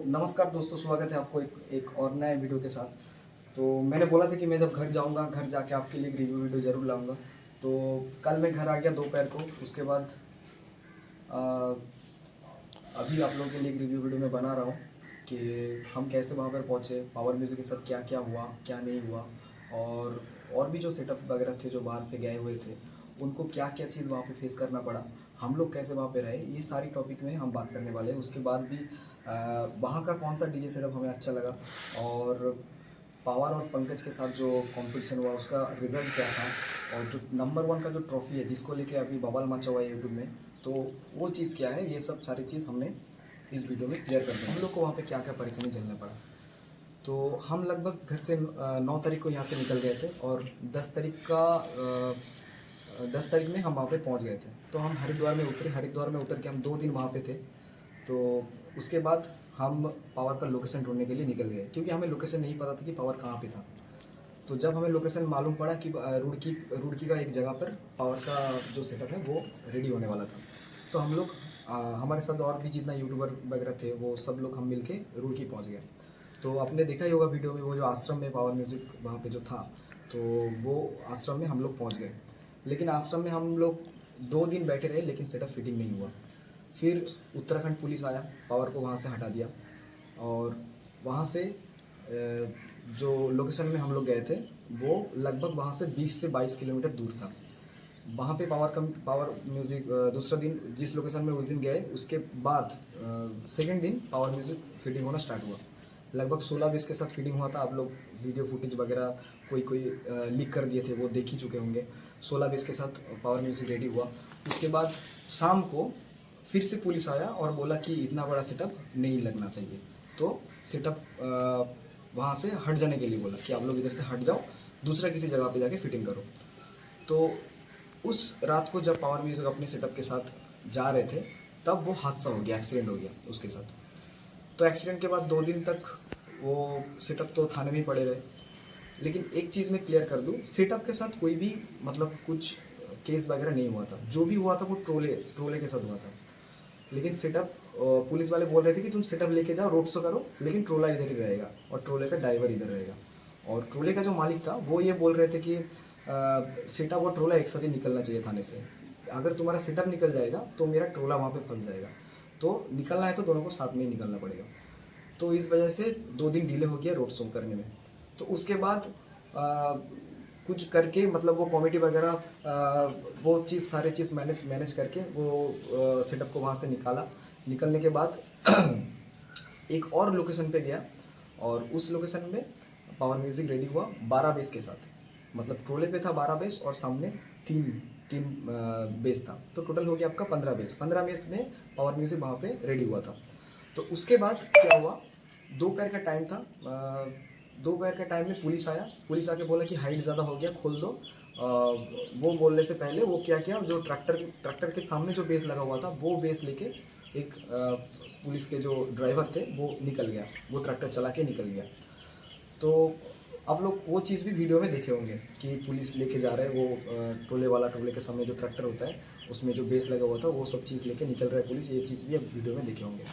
नमस्कार दोस्तों, स्वागत है आपको एक और नए वीडियो के साथ। तो मैंने बोला था कि मैं जब घर जाऊंगा, घर जाके आपके लिए एक रिव्यू वीडियो ज़रूर लाऊंगा। तो कल मैं घर आ गया दोपहर को। उसके बाद आ, अभी आप लोगों के लिए एक रिव्यू वीडियो मैं बना रहा हूँ कि हम कैसे वहाँ पर पहुँचे, पावर म्यूज़िक के साथ क्या क्या हुआ, क्या नहीं हुआ, और भी जो सेटअप वगैरह थे जो बाहर से गए हुए थे, उनको क्या क्या चीज़ वहाँ पे फेस करना पड़ा, हम लोग कैसे वहाँ पे रहे, ये सारी टॉपिक में हम बात करने वाले हैं। उसके बाद भी वहाँ का कौन सा डीजे सेटअप हमें अच्छा लगा, और पावर और पंकज के साथ जो कंपटीशन हुआ उसका रिजल्ट क्या था, और जो नंबर 1 का जो ट्रॉफी है जिसको लेके अभी बवाल मचा हुआ है यूट्यूब में, तो वो चीज़ क्या है, ये सब सारी चीज़ हमने इस वीडियो में क्लियर कर दी। हम लोग को वहाँ पे क्या क्या परेशानी झेलना पड़ा। तो हम लगभग घर से 9 तारीख को यहाँ से निकल गए थे, और 10 तारीख में हम वहाँ पे पहुँच गए थे। तो हम हरिद्वार में उतरे। हरिद्वार में उतर के हम 2 दिन वहाँ पे थे। तो उसके बाद हम पावर का लोकेशन ढूंढने के लिए निकल गए, क्योंकि हमें लोकेशन नहीं पता था कि पावर कहाँ पे था। तो जब हमें लोकेशन मालूम पड़ा कि रुड़की का एक जगह पर पावर का जो सेटअप है वो रेडी होने वाला था, तो हम लोग हमारे साथ और भी जितना यूट्यूबर वगैरह थे वो सब लोग हम मिलके रुड़की पहुंच गए। तो आपने देखा ही होगा वीडियो में, वो जो आश्रम में पावर म्यूज़िक वहाँ पे जो था, तो वो आश्रम में हम लोग पहुँच गए। लेकिन आश्रम में हम लोग 2 दिन बैठे रहे, लेकिन सेटअप फिटिंग नहीं हुआ। फिर उत्तराखंड पुलिस आया, पावर को वहाँ से हटा दिया, और वहाँ से जो लोकेशन में हम लोग गए थे वो लगभग वहाँ से 20 से 22 किलोमीटर दूर था। वहाँ पे पावर म्यूज़िक दूसरा दिन जिस लोकेशन में उस दिन गए, उसके बाद सेकेंड दिन पावर म्यूज़िक फिटिंग होना स्टार्ट हुआ। लगभग 16-20 के साथ फिटिंग हुआ था। आप लोग वीडियो फुटेज वगैरह कोई लीक कर दिए थे, वो देख ही चुके होंगे। 16-20 के साथ पावर म्यूज़िक रेडी हुआ। उसके बाद शाम को फिर से पुलिस आया और बोला कि इतना बड़ा सेटअप नहीं लगना चाहिए, तो सेटअप वहाँ से हट जाने के लिए बोला कि आप लोग इधर से हट जाओ, दूसरा किसी जगह पे जाके फिटिंग करो। तो उस रात को जब पावर म्यूज़िक अपने सेटअप के साथ जा रहे थे, तब वो हादसा हो गया, एक्सीडेंट हो गया उसके साथ। तो एक्सीडेंट के बाद 2 दिन तक वो सेटअप तो थाने में ही पड़े रहे। लेकिन एक चीज़ मैं क्लियर कर दूं, सेटअप के साथ कोई भी मतलब कुछ केस वगैरह नहीं हुआ था। जो भी हुआ था वो ट्रोले के साथ हुआ था। लेकिन सेटअप पुलिस वाले बोल रहे थे कि तुम सेटअप लेके जाओ, रोड शो करो, लेकिन ट्रोला इधर ही रहेगा और ट्रोले का ड्राइवर इधर रहेगा। और ट्रोले का जो मालिक था वो ये बोल रहे थे कि सेटअप और ट्रोला एक साथ ही निकलना चाहिए थाने से। अगर तुम्हारा सेटअप निकल जाएगा तो मेरा ट्रोला वहाँ पे फंस जाएगा, तो निकलना है तो दोनों को साथ में ही निकलना पड़ेगा। तो इस वजह से 2 दिन डिले हो गया रोड शो करने में। तो उसके बाद कुछ करके मतलब वो कॉमेडी वगैरह वो चीज़ सारे चीज़ मैनेज करके वो सेटअप को वहाँ से निकाला। निकलने के बाद एक और लोकेशन पे गया, और उस लोकेशन में पावर म्यूज़िक रेडी हुआ 12 बेस के साथ। मतलब ट्रोले पे था 12 बेस और सामने तीन तीन बेस था, तो टोटल हो गया आपका 15 बेस में पावर म्यूज़िक वहाँ पे रेडी हुआ था। तो उसके बाद क्या हुआ, दोपहर का टाइम था। दोपहर के टाइम में पुलिस आया। पुलिस आके बोला कि हाइट ज़्यादा हो गया, खोल दो। वो बोलने से पहले वो क्या किया, जो ट्रैक्टर के सामने जो बेस लगा हुआ था वो बेस लेके एक पुलिस के जो ड्राइवर थे वो निकल गया, वो ट्रैक्टर चला के निकल गया। तो आप लोग वो चीज़ भी वीडियो में देखे होंगे कि पुलिस लेके जा रहे हैं, वो ट्रोले के सामने जो ट्रैक्टर होता है उसमें जो बेस लगा हुआ था वो सब चीज़ लेके निकल रहा है पुलिस। ये चीज़ भी आप वीडियो में देखे होंगे।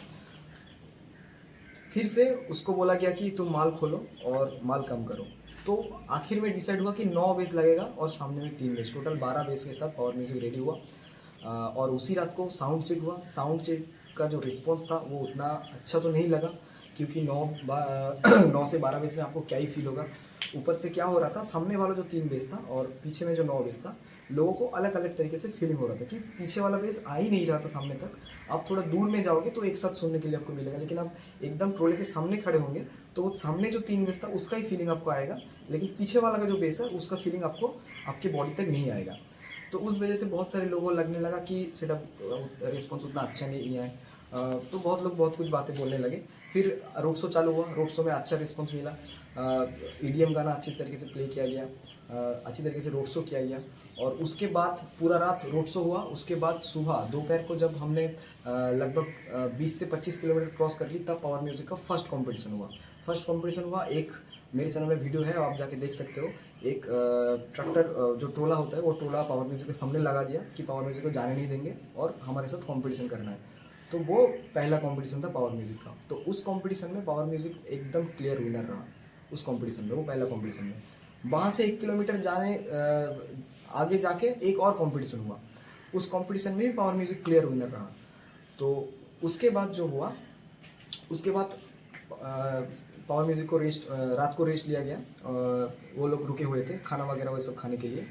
फिर से उसको बोला गया कि तुम माल खोलो और माल कम करो। तो आखिर में डिसाइड हुआ कि 9 बेस लगेगा और सामने में 3 बेस, टोटल 12 बेस के साथ पावर म्यूज़िक रेडी हुआ। और उसी रात को साउंड चेक हुआ। साउंड चेक का जो रिस्पॉन्स था वो उतना अच्छा तो नहीं लगा, क्योंकि 9 से 12 बेस में आपको क्या ही फील होगा। ऊपर से क्या हो रहा था, सामने वाला जो 3 बेस था और पीछे में जो 9 बेस था, लोगों को अलग अलग तरीके से फीलिंग हो रहा था कि पीछे वाला बेस आ ही नहीं रहा था सामने तक। आप थोड़ा दूर में जाओगे तो एक साथ सुनने के लिए आपको मिलेगा, लेकिन आप एकदम ट्रोले के सामने खड़े होंगे तो वो सामने जो 3 बेस था उसका ही फीलिंग आपको आएगा, लेकिन पीछे वाला का जो बेस है उसका फीलिंग आपको आपकी बॉडी तक नहीं आएगा। तो उस वजह से बहुत सारे लोगों को लगने लगा कि सेटअप रिस्पॉन्स उतना अच्छा नहीं है। तो बहुत लोग बहुत कुछ बातें बोलने लगे। फिर रोड शो चालू हुआ। रोड शो में अच्छा रिस्पॉन्स मिला। ईडीएम गाना अच्छी तरीके से प्ले किया गया, अच्छी तरीके से रोड शो किया गया। और उसके बाद पूरा रात रोड शो हुआ। उसके बाद सुबह दोपहर को जब हमने लगभग 20 से 25 किलोमीटर क्रॉस कर ली, तब पावर म्यूज़िक का फर्स्ट कंपटीशन हुआ। एक मेरे चैनल में वीडियो है, आप जाके देख सकते हो। एक ट्रैक्टर जो ट्रोला होता है वो ट्रोला पावर म्यूज़िक के सामने लगा दिया कि पावर म्यूज़िक को जाने नहीं देंगे और हमारे साथ कंपटीशन करना है। तो वो पहला कंपटीशन था पावर म्यूजिक का। तो उस कंपटीशन में पावर म्यूजिक एकदम क्लियर विनर रहा उस कंपटीशन में, वो पहला कंपटीशन में। वहाँ से 1 किलोमीटर आगे जाके एक और कंपटीशन हुआ, उस कंपटीशन में भी पावर म्यूजिक क्लियर विनर रहा। तो उसके बाद जो हुआ, उसके बाद पावर म्यूजिक को रात को रेस्ट लिया गया। वो लोग रुके हुए थे खाना वगैरह वो सब खाने के लिए।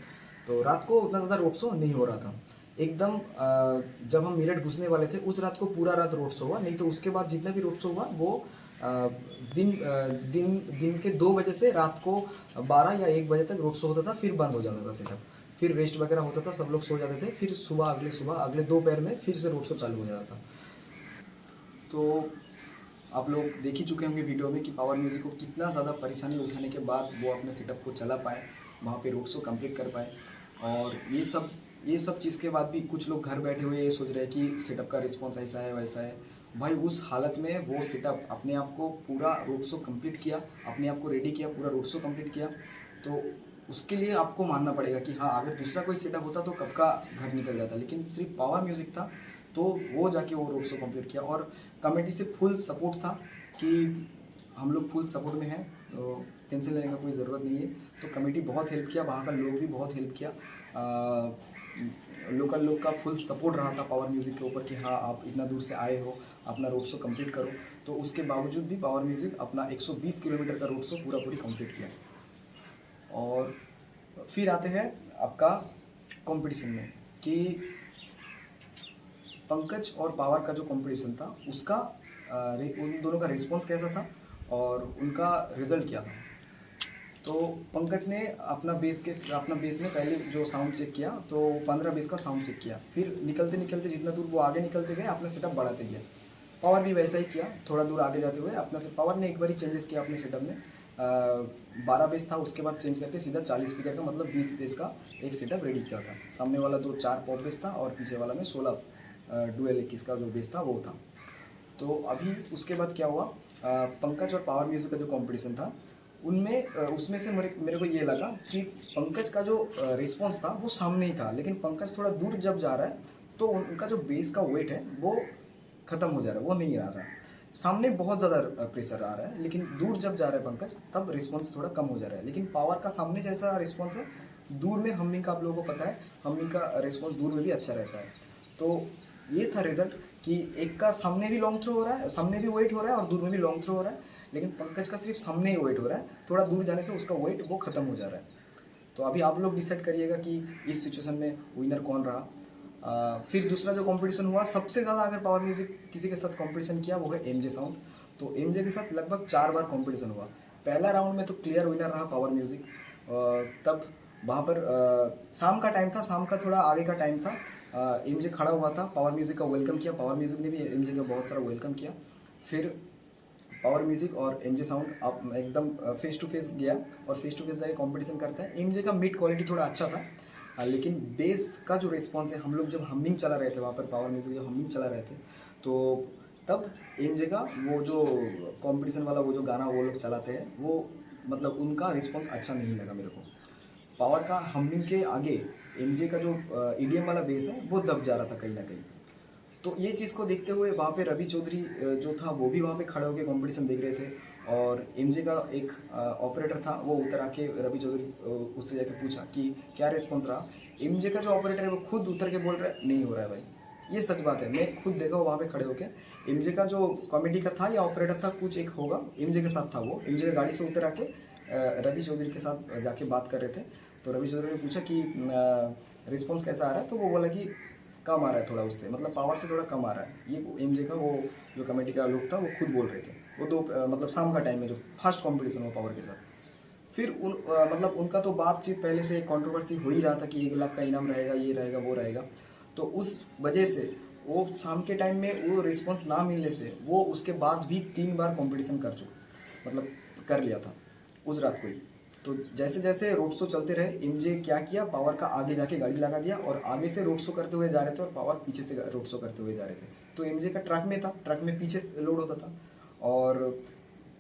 तो रात को उतना ज़्यादा रोड शो नहीं हो रहा था एकदम। जब हम मेरठ घुसने वाले थे उस रात को पूरा रात रोड शो हुआ, नहीं तो उसके बाद जितना भी रोड शो हुआ वो दिन के 2 बजे से रात को 12 या 1 बजे तक रोड शो होता था, फिर बंद हो जाता था सेटअप, फिर रेस्ट वगैरह होता था, सब लोग सो जाते थे, फिर सुबह अगले दोपहर में फिर से रोड शो चालू हो जाता था। तो आप लोग देख ही चुके होंगे वीडियो में कि पावर म्यूजिक को कितना ज़्यादा परेशानी उठाने के बाद वो अपने सेटअप को चला पाए, वहाँ पे रोड शो कंप्लीट कर पाए। और ये सब चीज़ के बाद भी कुछ लोग घर बैठे हुए ये सोच रहे हैं कि सेटअप का रिस्पॉन्स ऐसा है वैसा है। भाई उस हालत में वो सेटअप अपने आप को पूरा रोड शो कंप्लीट किया, अपने आप को रेडी किया, पूरा रोड शो कंप्लीट किया। तो उसके लिए आपको मानना पड़ेगा कि हाँ, अगर दूसरा कोई सेटअप होता तो कब का घर निकल जाता, लेकिन सिर्फ पावर म्यूजिक था तो वो जाके वो रोड शो कंप्लीट किया। और कमेटी से फुल सपोर्ट था कि हम लोग फुल सपोर्ट में हैं, तो टेंशन लेने का कोई ज़रूरत नहीं है। तो कमेटी बहुत हेल्प किया, वहाँ का लोग भी बहुत हेल्प किया। लोकल लोग का फुल सपोर्ट रहा था पावर म्यूज़िक के ऊपर कि हाँ, आप इतना दूर से आए हो, अपना रोड शो कंप्लीट करो। तो उसके बावजूद भी पावर म्यूज़िक अपना 120 किलोमीटर का रोड शो पूरी कंप्लीट किया। और फिर आते हैं आपका कंपटीशन में कि पंकज और पावर का जो कंपटीशन था उसका उन दोनों का रिस्पॉन्स कैसा था और उनका रिजल्ट क्या था। तो पंकज ने अपना बेस में पहले जो साउंड चेक किया, तो 15 बेस का साउंड चेक किया। फिर निकलते निकलते जितना दूर वो आगे निकलते गए अपना सेटअप बढ़ाते गए। पावर भी वैसा ही किया, थोड़ा दूर आगे जाते हुए अपना से पावर ने एक बार ही चेंजेस किया अपने सेटअप में। 12 बेस था, उसके बाद चेंज करके सीधा 40 स्पीकर का मतलब 20 बेस का एक सेटअप रेडी किया था। सामने वाला 4 पॉप बेस था और पीछे वाला में 16 डुअल 21 का जो बेस था वो था। तो अभी उसके बाद क्या हुआ, पंकज और पावर म्यूजिक का जो कंपटीशन था उसमें से मेरे को ये लगा कि पंकज का जो रिस्पॉन्स था वो सामने ही था, लेकिन पंकज थोड़ा दूर जब जा रहा है तो उनका जो बेस का वेट है वो ख़त्म हो जा रहा है, वो नहीं आ रहा है। सामने बहुत ज़्यादा प्रेशर आ रहा है, लेकिन दूर जब जा रहा है पंकज तब रिस्पॉन्स थोड़ा कम हो जा रहा है। लेकिन पावर का सामने जैसा रिस्पॉन्स है, दूर में हमिंग का आप लोगों को पता है, हमिंग का रिस्पॉन्स दूर में भी अच्छा रहता है। तो ये था रिजल्ट कि एक का सामने भी लॉन्ग थ्रो हो रहा है, सामने भी वेट हो रहा है और दूर में भी लॉन्ग थ्रो हो रहा है, लेकिन पंकज का सिर्फ सामने ही वेट हो रहा है, थोड़ा दूर जाने से उसका वेट वो ख़त्म हो जा रहा है। तो अभी आप लोग डिसाइड करिएगा कि इस सिचुएशन में विनर कौन रहा। फिर दूसरा जो कंपटीशन हुआ, सबसे ज़्यादा अगर पावर म्यूजिक किसी के साथ कंपटीशन किया वो है एमजे साउंड। तो एमजे के साथ लगभग 4 बार कंपटीशन हुआ। पहला राउंड में तो क्लियर विनर रहा पावर म्यूजिक। तब वहाँ पर शाम का टाइम था, शाम का थोड़ा आगे का टाइम था। एमजे खड़ा हुआ था, पावर म्यूजिक का वेलकम किया, पावर म्यूजिक ने भी एमजे का बहुत सारा वेलकम किया। फिर पावर म्यूजिक और एमजे साउंड आप एकदम फेस टू फेस गया और फेस टू फेस जाके कंपटीशन करता है। एमजे का मिड क्वालिटी थोड़ा अच्छा था, लेकिन बेस का जो रिस्पॉन्स है, हम लोग जब हमिंग चला रहे थे वहाँ पर, पावर म्यूजिक जब हमिंग चला रहे थे तो तब एमजे का वो जो कंपटीशन वाला वो जो गाना वो लोग चलाते हैं वो मतलब उनका रिस्पॉन्स अच्छा नहीं लगा मेरे को। पावर का हमिंग के आगे एमजे का जो ईडीएम वाला बेस है वो दब जा रहा था कहीं ना कहीं। तो ये चीज़ को देखते हुए वहाँ पे रवि चौधरी जो था वो भी वहाँ पे खड़े होकर कंपटीशन देख रहे थे। और एमजे का एक ऑपरेटर था, वो उतर आके रवि चौधरी उससे जाके पूछा कि क्या रिस्पॉन्स रहा। एमजे का जो ऑपरेटर है वो खुद उतर के बोल रहा है नहीं हो रहा है भाई, ये सच बात है, मैं खुद देखा वहाँ पे खड़े होकर। एमजे का जो कॉमेडी का था या ऑपरेटर था कुछ एक होगा, एमजे के साथ था, वो एमजे की गाड़ी से उतर आके रवि चौधरी के साथ जाके बात कर रहे थे। तो रवि चौधरी ने पूछा कि रिस्पॉन्स कैसा आ रहा है, तो वो बोला कि कम आ रहा है थोड़ा, उससे मतलब पावर से थोड़ा कम आ रहा है। ये एमजे का वो जो कमेटी का लोग था वो खुद बोल रहे थे, वो मतलब शाम का टाइम में जो फर्स्ट कंपटीशन हुआ पावर के साथ। फिर मतलब उनका तो बातचीत पहले से कंट्रोवर्सी हो ही रहा था कि 1 लाख का इनाम रहेगा, ये रहेगा वो रहेगा। तो उस वजह से वो शाम के टाइम में वो रिस्पॉन्स ना मिलने से वो उसके बाद भी 3 बार कॉम्पिटिशन मतलब कर लिया था उस रात को ही। तो जैसे जैसे रोड शो चलते रहे, एमजे क्या किया, पावर का आगे जाके गाड़ी लगा दिया और आगे से रोड शो करते हुए जा रहे थे और पावर पीछे से रोड शो करते हुए जा रहे थे। तो एमजे का ट्रक में था, ट्रक में पीछे लोड होता था और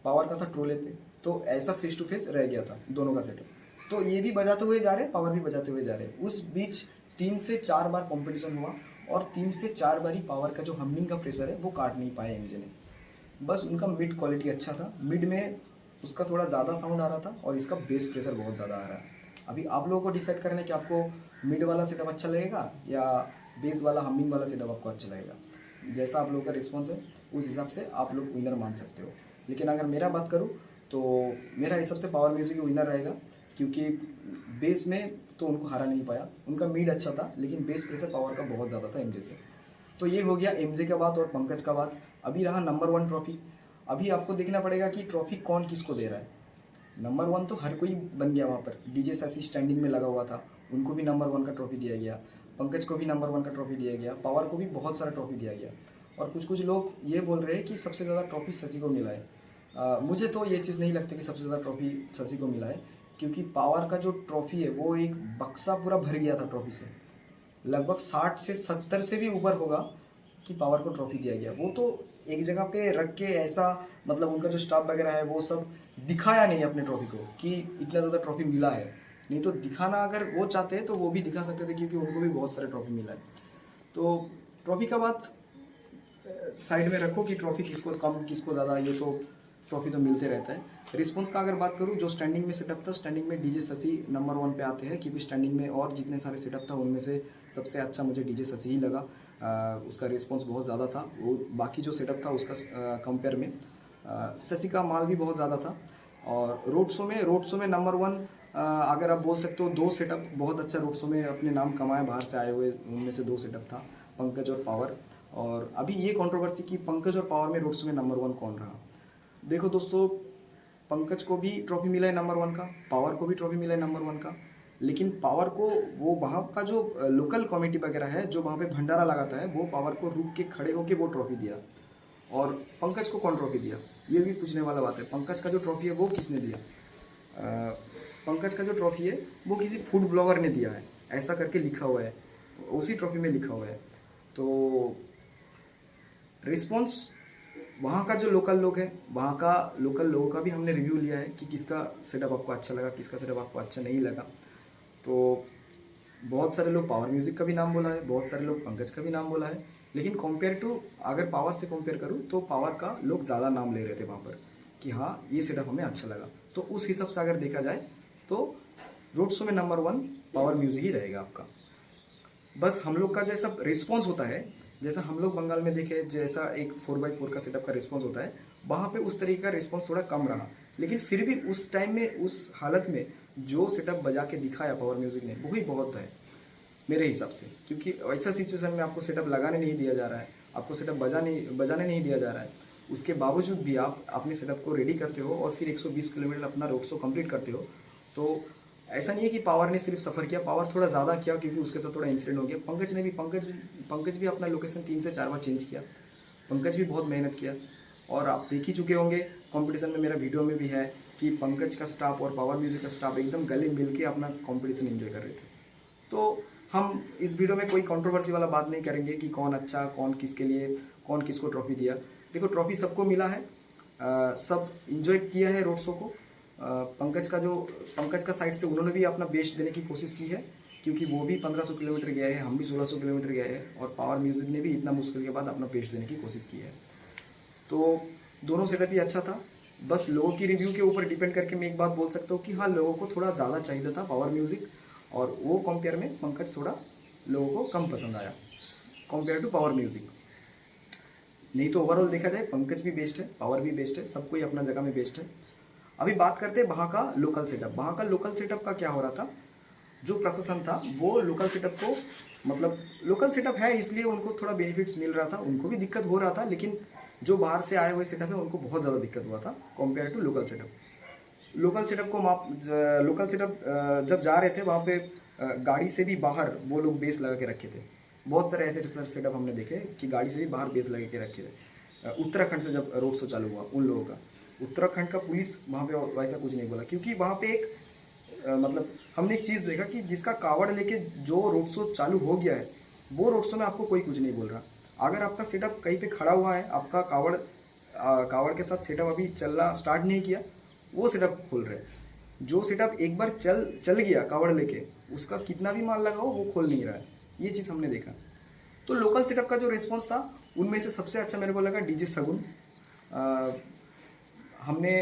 पावर का था ट्रोले पे। तो ऐसा फेस टू फेस रह गया था दोनों का सेटअप। तो ये भी बजाते हुए जा रहे, पावर भी बजाते हुए जा रहे। उस बीच 3 से 4 बार कॉम्पिटिशन हुआ और 3 से 4 बारी पावर का जो हमिंग का प्रेशर है वो काट नहीं पाए एमजे ने। बस उनका मिड क्वालिटी अच्छा था, मिड में उसका थोड़ा ज़्यादा साउंड आ रहा था और इसका बेस प्रेशर बहुत ज़्यादा आ रहा है। अभी आप लोगों को डिसाइड करना है कि आपको मिड वाला सेटअप अच्छा लगेगा या बेस वाला हमिंग वाला सेटअप आपको अच्छा लगेगा। जैसा आप लोगों का रिस्पॉन्स है उस हिसाब से आप लोग विनर मान सकते हो। लेकिन अगर मेरा बात करूँ तो मेरा हिसाब से पावर म्यूजिक ही विनर रहेगा, क्योंकि बेस में तो उनको हरा नहीं पाया। उनका मिड अच्छा था लेकिन बेस प्रेशर पावर का बहुत ज़्यादा था एमजे से। तो ये हो गया एमजे का बात और पंकज का बात। अभी रहा नंबर 1 ट्रॉफी। अभी आपको देखना पड़ेगा कि ट्रॉफी कौन किसको दे रहा है। नंबर 1 तो हर कोई बन गया वहाँ पर। डीजे शशि स्टैंडिंग में लगा हुआ था, उनको भी नंबर 1 का ट्रॉफी दिया गया। पंकज को भी नंबर 1 का ट्रॉफी दिया गया। पावर को भी बहुत सारा ट्रॉफी दिया गया। और कुछ कुछ लोग ये बोल रहे हैं कि सबसे ज़्यादा ट्रॉफी शशि को मिला है। मुझे तो ये चीज़ नहीं लगती कि सबसे ज़्यादा ट्रॉफी शशि को मिला है, क्योंकि पावर का जो ट्रॉफी है वो एक बक्सा पूरा भर गया था ट्रॉफी से। लगभग 60 से 70 से भी ऊपर होगा कि पावर को ट्रॉफी दिया गया। वो तो एक जगह पे रख के ऐसा, मतलब उनका जो स्टाफ वगैरह है वो सब दिखाया नहीं अपने ट्रॉफी को कि इतना ज़्यादा ट्रॉफी मिला है। नहीं तो दिखाना अगर वो चाहते हैं तो वो भी दिखा सकते थे, क्योंकि उनको भी बहुत सारे ट्रॉफी मिला है। तो ट्रॉफी का बात साइड में रखो कि ट्रॉफी किसको कम किसको ज़्यादा, ये तो ट्रॉफी तो मिलते रहता है। रिस्पॉन्स का अगर बात करूँ, जो स्टैंडिंग में सेटअप था, स्टैंडिंग में डीजे शशि नंबर 1 पे आते हैं, क्योंकि स्टैंडिंग में और जितने सारे सेटअप था उनमें से सबसे अच्छा मुझे डीजे शशि ही लगा। उसका रिस्पॉन्स बहुत ज़्यादा था, वो बाकी जो सेटअप था उसका कंपेयर में शशि का माल भी बहुत ज़्यादा था। और रोड शो में नंबर 1 अगर आप बोल सकते हो 2 सेटअप बहुत अच्छा रोड शो में अपने नाम कमाए बाहर से आए हुए, उनमें से 2 सेटअप था, पंकज और पावर। और अभी ये कंट्रोवर्सी कि पंकज और पावर में रोड शो में नंबर 1 कौन रहा। देखो दोस्तों, पंकज को भी ट्रॉफी मिला है नंबर 1 का, पावर को भी ट्रॉफी मिला है नंबर 1 का। लेकिन पावर को वो वहाँ का जो लोकल कमेटी वगैरह है जो वहाँ पे भंडारा लगाता है, वो पावर को रुक के खड़े होके वो ट्रॉफी दिया। और पंकज को कौन ट्रॉफी दिया, ये भी पूछने वाला बात है। पंकज का जो ट्रॉफी है वो किसने दिया? पंकज का जो ट्रॉफी है वो किसी फूड ब्लॉगर ने दिया है, ऐसा करके लिखा हुआ है, उसी ट्रॉफी में लिखा हुआ है। तो रिस्पॉन्स वहाँ का जो लोकल लोग है, वहाँ का लोकल लोगों का भी हमने रिव्यू लिया है कि किसका सेटअप आपको अच्छा लगा, किसका सेटअप आपको अच्छा नहीं लगा। तो बहुत सारे लोग पावर म्यूज़िक का भी नाम बोला है, बहुत सारे लोग पंकज का भी नाम बोला है। लेकिन कंपेयर टू, अगर पावर से कंपेयर करूँ तो पावर का लोग ज़्यादा नाम ले रहे थे वहाँ पर कि हाँ ये सेटअप हमें अच्छा लगा। तो उस हिसाब से अगर देखा जाए तो रोड शो में नंबर 1 पावर म्यूज़िक ही रहेगा आपका। बस हम लोग का जैसा रिस्पॉन्स होता है, जैसा हम लोग बंगाल में देखे, जैसा एक 4x4 का सेटअप का रिस्पॉन्स होता है, वहाँ पे उस तरीके का रिस्पॉन्स थोड़ा कम रहा। लेकिन फिर भी उस टाइम में, उस हालत में जो सेटअप बजा के दिखाया पावर म्यूज़िक ने, वही बहुत है मेरे हिसाब से। क्योंकि ऐसा सिचुएशन में आपको सेटअप लगाने नहीं दिया जा रहा है, आपको सेटअप बजाने नहीं दिया जा रहा है, उसके बावजूद भी आप अपने सेटअप को रेडी करते हो और फिर 120 किलोमीटर अपना रोड शो कंप्लीट करते हो। तो ऐसा नहीं है कि पावर ने सिर्फ सफ़र किया, पावर थोड़ा ज़्यादा किया क्योंकि उसके साथ थोड़ा इंसिडेंट हो गया। पंकज भी अपना लोकेशन 3 से 4 बार चेंज किया। पंकज भी बहुत मेहनत किया और आप देख ही चुके होंगे कंपटीशन में, मेरा वीडियो में भी है कि पंकज का स्टाफ और पावर म्यूजिक का स्टाफ एकदम गले मिल के अपना कॉम्पिटिशन एंजॉय कर रहे थे। तो हम इस वीडियो में कोई कंट्रोवर्सी वाला बात नहीं करेंगे कि कौन अच्छा, कौन किसके लिए, कौन किसको ट्रॉफी दिया। देखो ट्रॉफी सबको मिला है, सब इंजॉय किया है रोड शो को। पंकज का साइड से उन्होंने भी अपना बेस्ट देने की कोशिश की है, क्योंकि वो भी 1500 किलोमीटर गए हैं, हम भी 1600 किलोमीटर गए हैं, और पावर म्यूजिक ने भी इतना मुश्किल के बाद अपना बेस्ट देने की कोशिश की है। तो दोनों सेटअप ही अच्छा था। बस लोगों की रिव्यू के ऊपर डिपेंड करके मैं एक बात बोल सकता हूँ कि हाँ, लोगों को थोड़ा ज़्यादा चाहिए था पावर म्यूज़िक, और वो कंपेयर में पंकज थोड़ा लोगों को कम पसंद आया कंपेयर टू पावर म्यूज़िक। नहीं तो ओवरऑल देखा जाए पंकज भी बेस्ट है, पावर भी बेस्ट है, सब कोई अपना जगह में बेस्ट है। अभी बात करते हैं वहाँ का लोकल सेटअप। वहाँ का लोकल सेटअप का क्या हो रहा था, जो प्रशासन था वो लोकल सेटअप को, मतलब लोकल सेटअप है इसलिए उनको थोड़ा बेनिफिट्स मिल रहा था, उनको भी दिक्कत हो रहा था, लेकिन जो बाहर से आए हुए सेटअप है उनको बहुत ज़्यादा दिक्कत हुआ था compare to local setup. Local setup जब जा रहे थे वहाँ पे गाड़ी से भी बाहर वो लोग बेस लगा के रखे थे। बहुत सारे ऐसे सेटअप हमने देखे कि गाड़ी से भी बाहर बेस लगा के रखे थे। उत्तराखंड से जब रोड शो चालू हुआ उन लोगों का, उत्तराखंड का पुलिस वहाँ पे वैसा कुछ नहीं बोला, क्योंकि वहाँ पे एक मतलब हमने एक चीज़ देखा कि जिसका कावड़ लेके जो रोड शो चालू हो गया है, वो रोड शो में आपको कोई कुछ नहीं बोल रहा। अगर आपका सेटअप कहीं पे खड़ा हुआ है, आपका कावड़ के साथ सेटअप अभी चलना स्टार्ट नहीं किया, वो सेटअप खोल रहे हैं। जो सेटअप एक बार चल गया कावड़ लेके, उसका कितना भी माल लगाओ वो खोल नहीं रहा है। ये चीज़ हमने देखा। तो लोकल सेटअप का जो रिस्पॉन्स था उनमें से सबसे अच्छा मेरे को लगा डीजे सगुन। हमने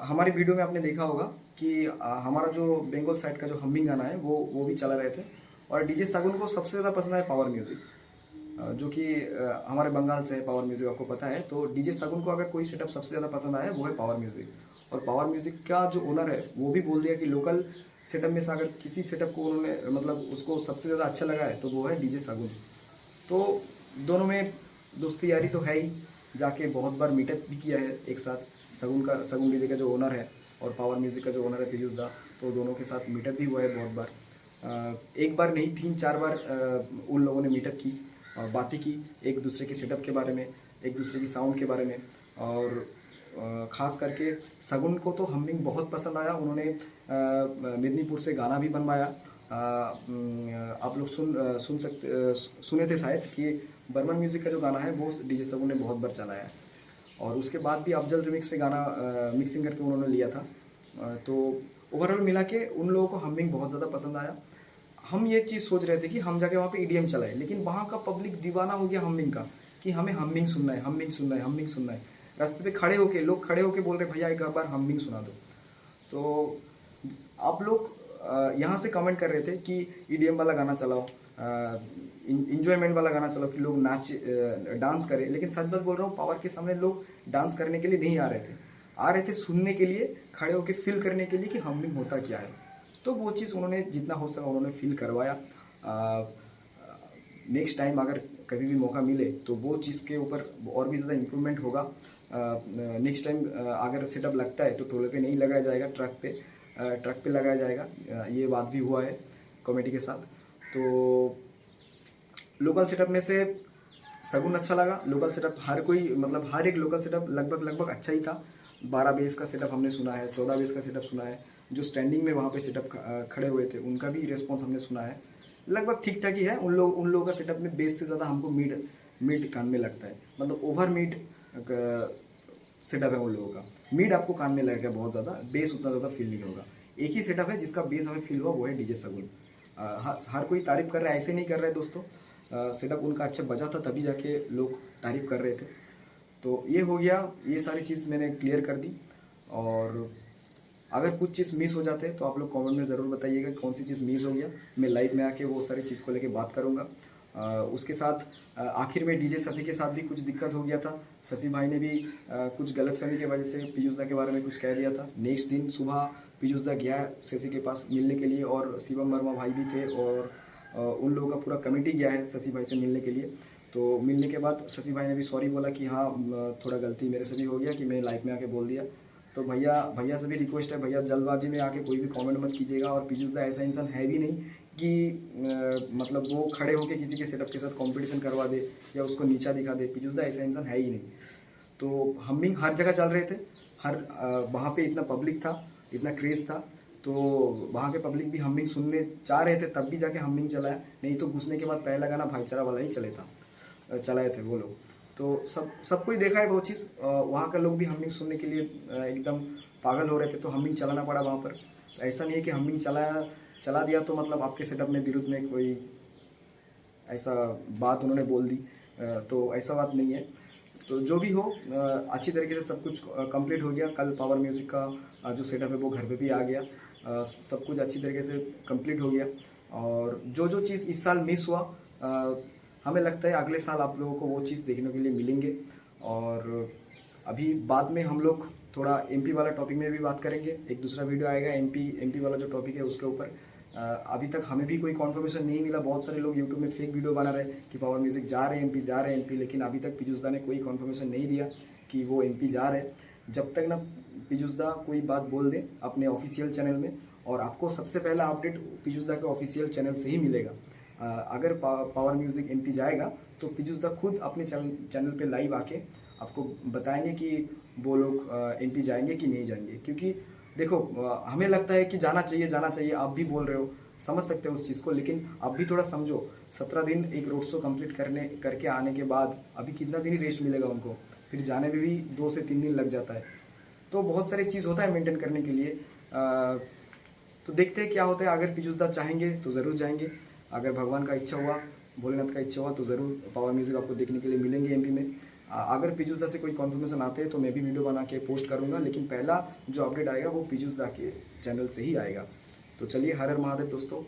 हमारी वीडियो में आपने देखा होगा कि हमारा जो बंगाल साइड का जो हमिंग गाना है वो भी चला रहे थे। और डीजे सागुन को सबसे ज़्यादा पसंद है पावर म्यूज़िक, जो कि हमारे बंगाल से है पावर म्यूज़िक, आपको पता है। तो डीजे सागुन को अगर कोई सेटअप सबसे ज़्यादा पसंद आया वो है पावर म्यूज़िक। और पावर म्यूज़िक का जो ओनर है वो भी बोल दिया कि लोकल सेटअप में से अगर किसी सेटअप को उन्होंने मतलब उसको सबसे ज़्यादा अच्छा लगा है तो वो है डीजे सागुन। तो दोनों में दोस्ती यारी तो है ही, जाके बहुत बार मीटअप भी किया है एक साथ। सगुन डीजे का जो ओनर है और पावर म्यूज़िक का जो ओनर है पीयूष दा, तो दोनों के साथ मीटअप भी हुआ है बहुत बार। एक बार नहीं 3-4 बार उन लोगों ने मीटअप की और बातें की एक दूसरे के सेटअप के बारे में, एक दूसरे की साउंड के बारे में। और ख़ास करके सगुन को तो हमिंग बहुत पसंद आया। उन्होंने मेदिनीपुर से गाना भी बनवाया। आप लोग सुने थे शायद कि बर्मन म्यूज़िक का जो गाना है वो डीजे सगुन ने बहुत बार चलाया है। और उसके बाद भी अफजल रिमिक्स से गाना मिक्सिंग करके उन्होंने लिया था। तो ओवरऑल मिला के उन लोगों को हमिंग बहुत ज़्यादा पसंद आया। हम ये चीज़ सोच रहे थे कि हम जाके वहाँ पे ईडीएम चलाए, लेकिन वहाँ का पब्लिक दीवाना हो गया हमिंग का, कि हमें हमिंग सुनना है, हमिंग सुनना है, हमिंग सुनना है। रास्ते पे लोग खड़े होके बोल रहे भैया एक बार हमिंग सुना दो। तो आप लोग यहाँ से कमेंट कर रहे थे कि ईडीएम वाला गाना चलाओ, इंजॉयमेंट वाला गाना चलाओ कि लोग डांस करें। लेकिन सच बात बोल रहा हूँ, पावर के सामने लोग डांस करने के लिए नहीं आ रहे थे सुनने के लिए, खड़े होके फील करने के लिए कि हमिंग होता क्या है। तो वो चीज़ उन्होंने जितना हो सका उन्होंने फील करवाया। नेक्स्ट टाइम अगर कभी भी मौका मिले तो वो चीज़ के ऊपर और भी ज़्यादा इम्प्रूवमेंट होगा। नेक्स्ट टाइम अगर सेटअप लगता है तो टोले पे नहीं लगाया जाएगा, ट्रक पे लगाया जाएगा। ये बात भी हुआ है कमेटी के साथ। तो लोकल सेटअप में से सगुन अच्छा लगा। लोकल सेटअप हर एक लोकल सेटअप लगभग अच्छा ही था। 12 बेस का सेटअप हमने सुना है, 14 बेस का सेटअप सुना है। जो स्टैंडिंग में वहाँ पे सेटअप खड़े हुए थे उनका भी रिस्पॉन्स हमने सुना है। लगभग ठीक ठाक ही है। उन लोगों का सेटअप में बेस से ज़्यादा हमको मिड कान में लगता है, मतलब ओवर मिड सेटअप है उन लोगों का। मिड आपको कान में लगेगा बहुत ज़्यादा, बेस उतना ज़्यादा फील नहीं होगा। एक ही सेटअप है जिसका बेस हमें फील हुआ, वो है डीजे सगुन। हर कोई तारीफ़ कर रहा है, ऐसे नहीं कर रहा है दोस्तों। सेटअप उनका अच्छा बजा था तभी जाके लोग तारीफ़ कर रहे थे। तो ये हो गया, ये सारी चीज़ मैंने क्लियर कर दी। और अगर कुछ चीज़ मिस हो जाते हैं तो आप लोग कमेंट में ज़रूर बताइएगा कौन सी चीज़ मिस हो गया। मैं लाइव में आके वो सारी चीज़ को लेके बात करूँगा। उसके साथ आखिर में डीजे शशि के साथ भी कुछ दिक्कत हो गया था। शशि भाई ने भी कुछ गलतफहमी की वजह से पीयूष दा के बारे में कुछ कह दिया था। नेक्स्ट दिन सुबह पीयूष दा गया शशि के पास मिलने के लिए, और शिवम वर्मा भाई भी थे, और उन लोगों का पूरा कमेटी गया है शशि भाई से मिलने के लिए। तो मिलने के बाद शशि भाई ने भी सॉरी बोला कि हाँ थोड़ा गलती मेरे से भी हो गया कि मैं लाइव में आके बोल दिया। तो भैया से भी रिक्वेस्ट है, भैया जल्दबाजी में आके कोई भी कमेंट मत कीजिएगा। और पीयूष दा ऐसा इंसान है भी नहीं कि मतलब वो खड़े होके किसी के सेटअप के साथ कंपटीशन करवा दे या उसको नीचा दिखा दे। पीयूष दा ऐसा इंसान है ही नहीं। तो हमिंग हर जगह चल रहे थे, वहाँ पे इतना पब्लिक था, इतना क्रेज़ था, तो वहाँ के पब्लिक भी हमिंग सुनने चाह रहे थे, तब भी जाके हमिंग चलाया। नहीं तो घुसने के बाद पहला गाना भाईचारा वाला ही चलाए थे वो लोग। तो सब कोई देखा है वो चीज़। वहाँ का लोग भी हमिंग सुनने के लिए एकदम पागल हो रहे थे, तो हमिंग चलाना पड़ा वहाँ पर। तो ऐसा नहीं है कि हमिंग चला दिया तो मतलब आपके सेटअप में विरुद्ध में कोई ऐसा बात उन्होंने बोल दी, तो ऐसा बात नहीं है। तो जो भी हो, अच्छी तरीके से सब कुछ कंप्लीट हो गया। कल पावर म्यूज़िक का जो सेटअप है वो घर पे भी आ गया। सब कुछ अच्छी तरीके से कंप्लीट हो गया। और जो चीज़ इस साल मिस हुआ, हमें लगता है अगले साल आप लोगों को वो चीज़ देखने के लिए मिलेंगे। और अभी बाद में हम लोग थोड़ा एमपी वाला टॉपिक में भी बात करेंगे। एक दूसरा वीडियो आएगा एमपी वाला जो टॉपिक है उसके ऊपर। अभी तक हमें भी कोई कॉन्फर्मेशन नहीं मिला। बहुत सारे लोग यूट्यूब में फेक वीडियो बना रहे कि पावर म्यूज़िक जा रहे हैं एमपी, लेकिन अभी तक पीयूष दा ने कोई कॉन्फर्मेशन नहीं दिया कि वो एमपी जा रहे हैं। जब तक ना पीयूष दा कोई बात बोल दे अपने ऑफिशियल चैनल में, और आपको सबसे पहला अपडेट पीयूष दा के ऑफिशियल चैनल से ही मिलेगा। अगर पावर म्यूज़िक एमपी जाएगा तो पीयूष दा खुद अपने चैनल पे लाइव आके आपको बताएंगे कि वो लोग एमपी जाएंगे कि नहीं जाएंगे। क्योंकि देखो, हमें लगता है कि जाना चाहिए, आप भी बोल रहे हो, समझ सकते हो उस चीज़ को, लेकिन आप भी थोड़ा समझो। 17 दिन एक रोड शो कंप्लीट करके आने के बाद अभी कितना दिन ही रेस्ट मिलेगा उनको, फिर जाने में भी 2 से 3 दिन लग जाता है। तो बहुत सारी चीज़ होता है मेंटेन करने के लिए। तो देखते हैं क्या होता है। अगर पीयूष दा चाहेंगे तो ज़रूर जाएंगे, अगर भगवान का इच्छा हुआ, भोलेनाथ का इच्छा हुआ तो ज़रूर पावर म्यूज़िक आपको देखने के लिए मिलेंगे एमपी में। अगर पीयूष दा से कोई कन्फर्मेशन आते हैं तो मैं भी वीडियो बना के पोस्ट करूँगा, लेकिन पहला जो अपडेट आएगा वो पीयूष दा के चैनल से ही आएगा। तो चलिए, हर हर महादेव दोस्तों।